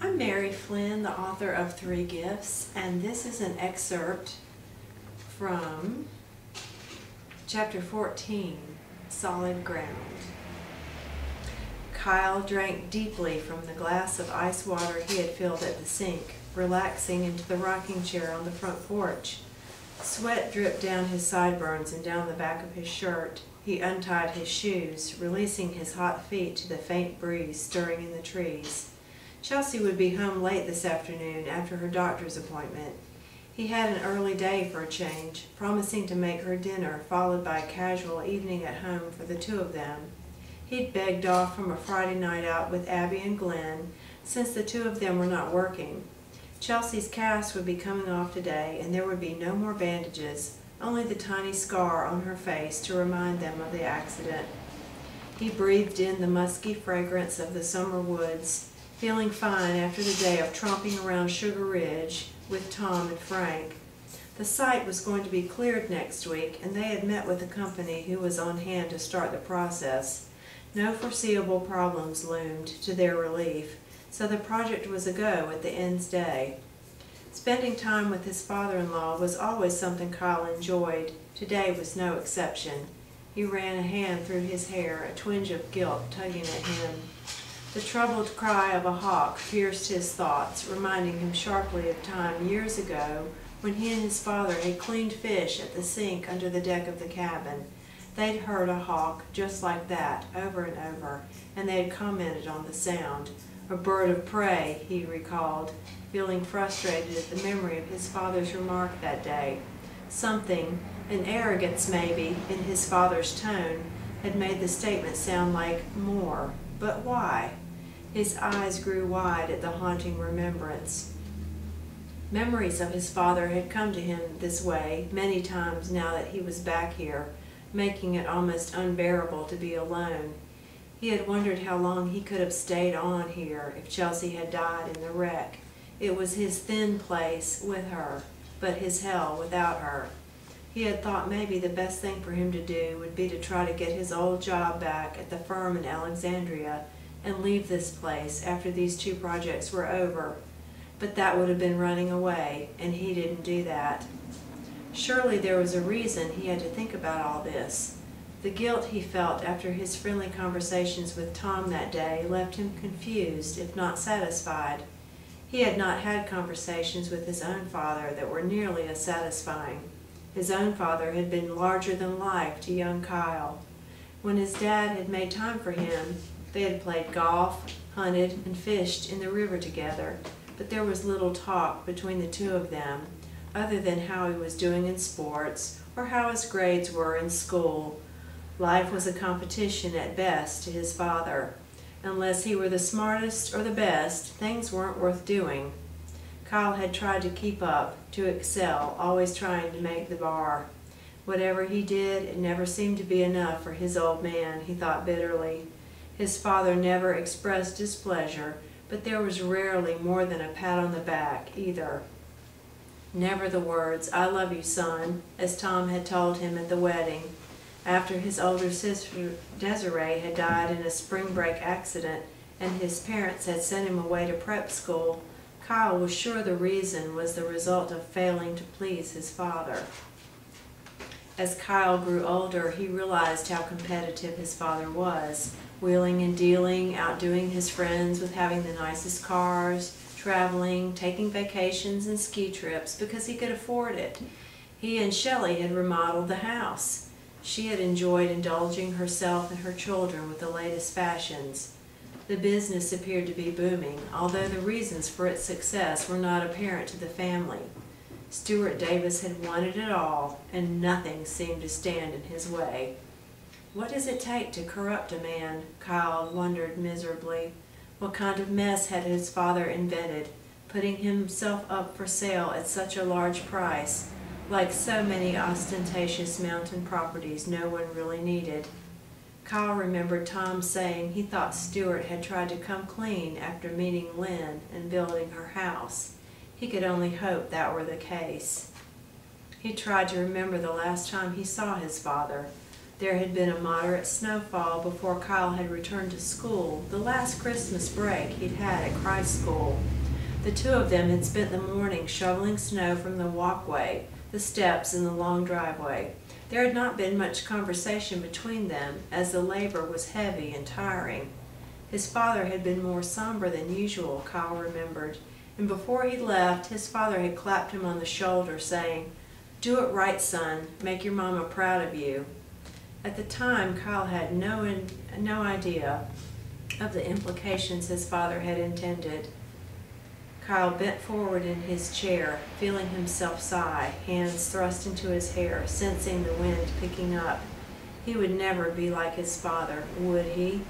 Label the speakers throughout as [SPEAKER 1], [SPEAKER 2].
[SPEAKER 1] I'm Mary Flinn, the author of Three Gifts, and this is an excerpt from Chapter 14, Solid Ground. Kyle drank deeply from the glass of ice water he had filled at the sink, relaxing into the rocking chair on the front porch. Sweat dripped down his sideburns and down the back of his shirt. He untied his shoes, releasing his hot feet to the faint breeze stirring in the trees. Chelsea would be home late this afternoon after her doctor's appointment. He had an early day for a change, promising to make her dinner, followed by a casual evening at home for the two of them. He'd begged off from a Friday night out with Abby and Glenn, since the two of them were not working. Chelsea's cast would be coming off today, and there would be no more bandages, only the tiny scar on her face to remind them of the accident. He breathed in the musky fragrance of the summer woods, feeling fine after the day of tromping around Sugar Ridge with Tom and Frank. The site was going to be cleared next week, and they had met with a company who was on hand to start the process. No foreseeable problems loomed to their relief, so the project was a go at the end's day. Spending time with his father-in-law was always something Kyle enjoyed. Today was no exception. He ran a hand through his hair, a twinge of guilt tugging at him. The troubled cry of a hawk pierced his thoughts, reminding him sharply of time years ago when he and his father had cleaned fish at the sink under the deck of the cabin. They'd heard a hawk just like that over and over, and they had commented on the sound. A bird of prey, he recalled, feeling frustrated at the memory of his father's remark that day. Something, an arrogance maybe, in his father's tone, had made the statement sound like more. But why? His eyes grew wide at the haunting remembrance. Memories of his father had come to him this way many times now that he was back here, making it almost unbearable to be alone. He had wondered how long he could have stayed on here if Chelsea had died in the wreck. It was his thin place with her, but his hell without her. He had thought maybe the best thing for him to do would be to try to get his old job back at the firm in Alexandria and leave this place after these two projects were over. But that would have been running away, and he didn't do that. Surely there was a reason he had to think about all this. The guilt he felt after his friendly conversations with Tom that day left him confused, if not satisfied. He had not had conversations with his own father that were nearly as satisfying. His own father had been larger than life to young Kyle. When his dad had made time for him, they had played golf, hunted, and fished in the river together, but there was little talk between the two of them, other than how he was doing in sports or how his grades were in school. Life was a competition at best to his father. Unless he were the smartest or the best, things weren't worth doing. Kyle had tried to keep up, to excel, always trying to make the bar. Whatever he did, it never seemed to be enough for his old man, he thought bitterly. His father never expressed displeasure, but there was rarely more than a pat on the back, either. Never the words, "I love you, son," as Tom had told him at the wedding. After his older sister Desiree had died in a spring break accident and his parents had sent him away to prep school, Kyle was sure the reason was the result of failing to please his father. As Kyle grew older, he realized how competitive his father was, wheeling and dealing, outdoing his friends with having the nicest cars, traveling, taking vacations and ski trips because he could afford it. He and Shelley had remodeled the house. She had enjoyed indulging herself and her children with the latest fashions. The business appeared to be booming, although the reasons for its success were not apparent to the family. Stuart Davis had wanted it all, and nothing seemed to stand in his way. What does it take to corrupt a man? Kyle wondered miserably. What kind of mess had his father invented, putting himself up for sale at such a large price, like so many ostentatious mountain properties no one really needed? Kyle remembered Tom saying he thought Stuart had tried to come clean after meeting Lynn and building her house. He could only hope that were the case. He tried to remember the last time he saw his father. There had been a moderate snowfall before Kyle had returned to school, the last Christmas break he'd had at Christ School. The two of them had spent the morning shoveling snow from the walkway, the steps, and the long driveway. There had not been much conversation between them, as the labor was heavy and tiring. His father had been more somber than usual, Kyle remembered, and before he left, his father had clapped him on the shoulder, saying, "Do it right, son. Make your mama proud of you." At the time, Kyle had no idea of the implications his father had intended. Kyle bent forward in his chair, feeling himself sigh, hands thrust into his hair, sensing the wind picking up. He would never be like his father, would he?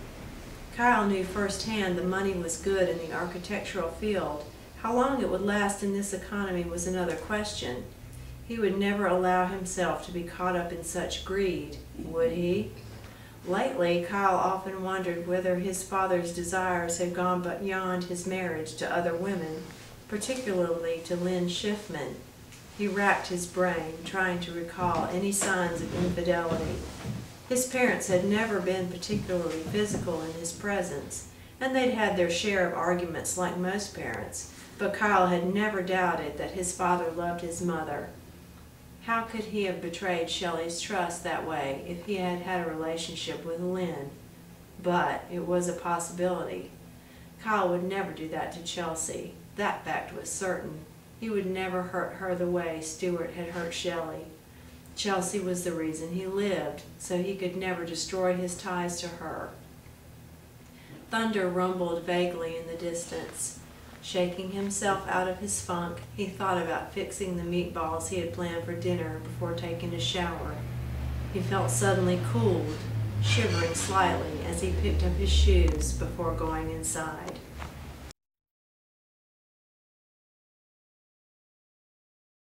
[SPEAKER 1] Kyle knew firsthand the money was good in the architectural field. How long it would last in this economy was another question. He would never allow himself to be caught up in such greed, would he? Lately, Kyle often wondered whether his father's desires had gone beyond his marriage to other women, particularly to Lynn Schiffman. He racked his brain, trying to recall any signs of infidelity. His parents had never been particularly physical in his presence, and they'd had their share of arguments like most parents, but Kyle had never doubted that his father loved his mother. How could he have betrayed Shelley's trust that way if he had had a relationship with Lynn? But it was a possibility. Kyle would never do that to Chelsea. That fact was certain. He would never hurt her the way Stuart had hurt Shelley. Chelsea was the reason he lived, so he could never destroy his ties to her. Thunder rumbled vaguely in the distance. Shaking himself out of his funk, he thought about fixing the meatballs he had planned for dinner before taking a shower. He felt suddenly cooled, shivering slightly as he picked up his shoes before going inside.